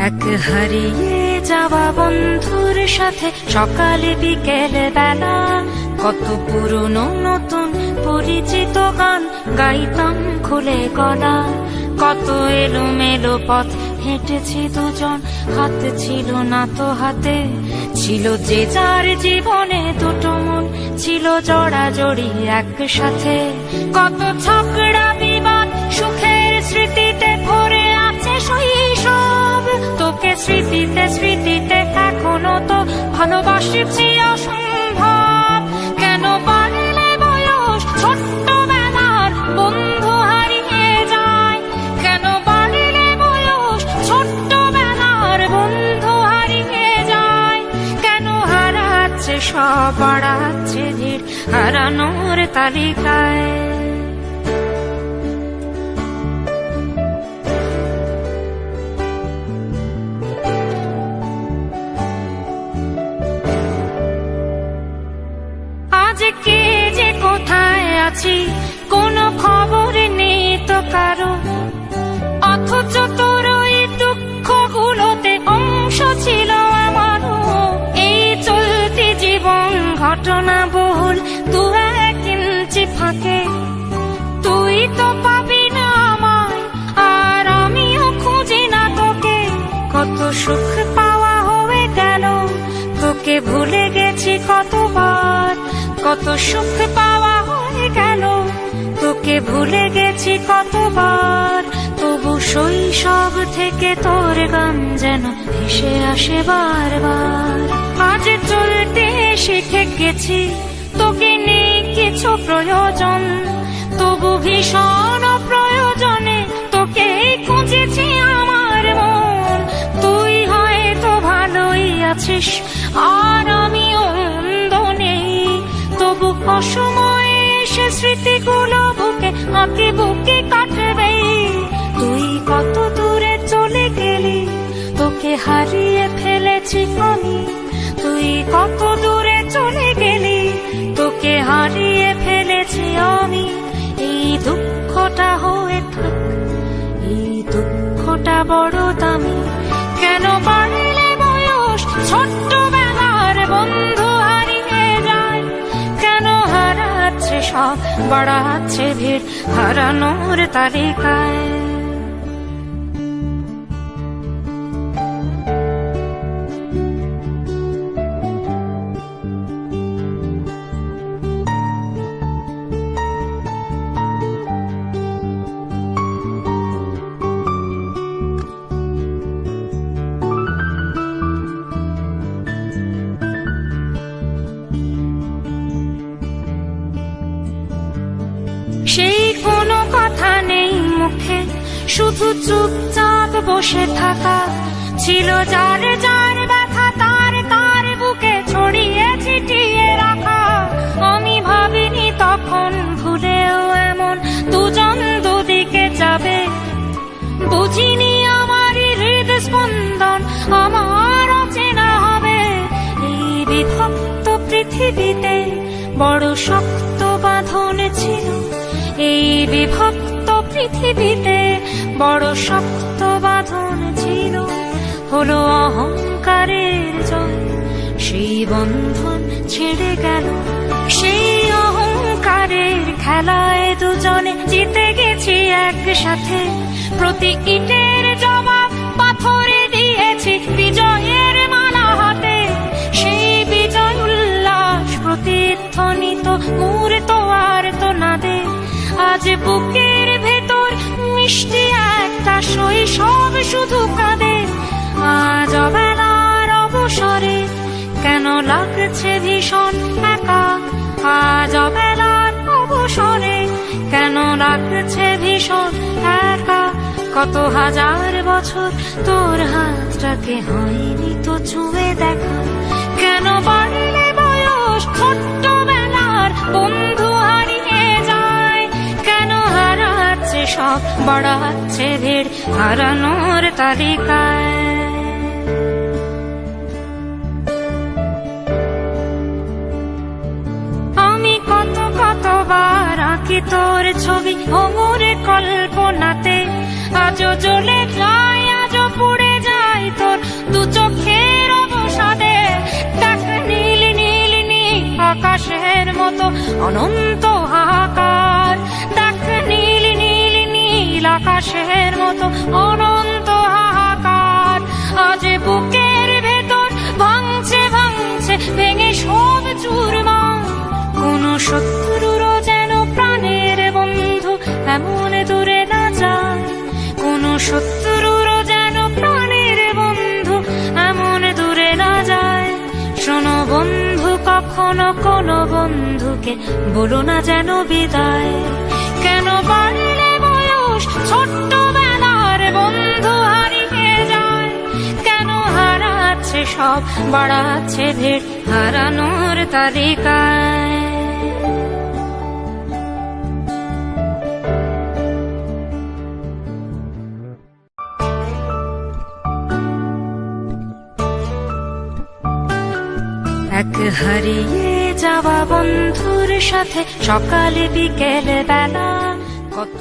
এক হারিয়ে যাওয়া বন্ধুর সাথে সকালে বিকেলে বেলা কত পুরনো নতুন পরিচিত গান গাইতাম খুলে গলা। কত এলোমেলো পথ হেঁটেছি দুজন, হাত ছিল না তো হাতে, ছিল যে যার জীবনে দুটো মন, ছিল জড়াজড়ি একসাথে। কত ঝগড়া বিবাদ সুখের স্মৃতিতে ভরে আছে শৈশব, তোকে স্মৃতিতে স্মৃতিতে এখনো তো ভালোবাসছি অসম্ভব। কেন বাড়লে বয়স ছোট্টবেলার বন্ধু হারিয়ে যায়, কেন বাড়লে বয়স ছোট্টবেলার বন্ধু হারিয়ে যায়, কেন হারাচ্ছে সব বাড়াচ্ছে ভিড় হারানোর তালিকায়। কে যে কোথায় আছি কোনো খবর নেই তো কারো, অথচ তোর ওই দুঃখগুলোতে অংশ ছিল আমারও। এই চলতি জীবন ঘটনা বহুল দু এক ইঞ্চি ফাঁকে, তুই তো পাবি না আমায় আর আমিও খুঁজি না তোকে। কত সুখ পাওয়া হয়ে গেল, তোকে ভুলে গেছি কতবার। কত সুখ পাওয়া হয়ে গেল, তোকে ভুলে গেছি কতবার। তবু শৈশব থেকে তোর গান যেন ভেসে আসে বারবার। আজ চলতে শিখে গেছি, তোকে নেই কিছু প্রয়োজন, তবু ভীষণ প্রয়োজনে তোকে খুঁজেছি আমার মন। তুই হয়তো ভালোই আছিস আর আমিও মন্দ নেই, তবু অসময়ে এসে স্মৃতিগুলো বুকে আঁকে বুকে কাটবে। তুই কত দূরে চলে গেলি, তোকে হারিয়ে ফেলেছি আমি। তুই কত দূরে চলে গেলি, তোকে হারিয়ে ফেলেছি আমি। এই দুঃখটা হয়ে থাক, এই দুঃখটা বড় দামি। কেন বাড়লে বয়স ছোট্টবেলার বন্ধু হারিয়ে যায়, কেন হারাচ্ছে সব বাড়াচ্ছে ভিড় হারানোর তালিকায়। সেই কোনো কথা নেই মুখে, শুধু চুপচাপ বসে থাকা। ছিল যার যার ব্যথা তার তার বুকে ছড়িয়ে ছিটিয়ে রাখা। আমি ভাবিনি তখন ভুলেও এমন দুজন দুদিকে যাবে, বুঝিনি আমারই হৃদস্পন্দন আমার অচেনা হবে। এই বিভক্ত পৃথিবীতে বড় শক্ত বাঁধন ছিল, এই বিভক্ত পৃথিবীতে বড় শক্ত বাঁধন ছিল। হলো অহংকারের জয়, সেই বন্ধন ছেড়ে গেল। সেই অহংকারের খেলায় দুজনে জিতে গেছি একসাথে। প্রতি ইটের জবাব পাথরে দিয়েছি বিজয়ের মালা হাতে। সেই বিজয় উল্লাস প্রতিধ্বনিত মুহূর্ত আর তো না দে। আজ বুকের ভেতর মিষ্টি একটা শৈশব শুধু কাঁদে। আজ অবেলার অবসরে কেন লাগছে ভীষণ একা, আজ অবেলার অবসরে কেন লাগছে ভীষণ একা। কত হাজার বছর তোর হাতটাকে হয়নি তো ছুঁয়ে দেখা। কেন বাড়লে বয়স ছোট্টবেলার বন্ধু হারিয়ে যায়, কেন হারাচ্ছে সব বাড়াচ্ছে ভিড় হারানোর তালিকায়। আমি কতবার আঁকি তোর ছবি ভঙ্গুরে কল্পনাতে, আজও জ্বলে যায় আজও পুড়ে যায় আকাশের মতো অনন্ত হাহাকার। দেখ নীল নীল নীল আকাশের মতো অনন্ত হাহাকার। আজ বুকের ভেতর ভাঙছে ভাঙছে ভেঙে সব চুরমার। কোন শত্রুরও যেন প্রাণের বন্ধু এমন দূরে না যায়। কোন শত্রুরও যেন প্রাণের বন্ধু এমন দূরে না যায়। শোনো বন্ধু, কখনো কোনো বন্ধুকে বলো না যেন বিদায়। কেন বাড়লে বয়স ছোট্টবেলার বন্ধু হারিয়ে যায়। কেন হারাচ্ছে সব, বাড়াচ্ছে ভিড় হারানোর তালিকায়। এক হারিয়ে যাওয়া বন্ধুর সাথে সকালে বিকেল বেলা কত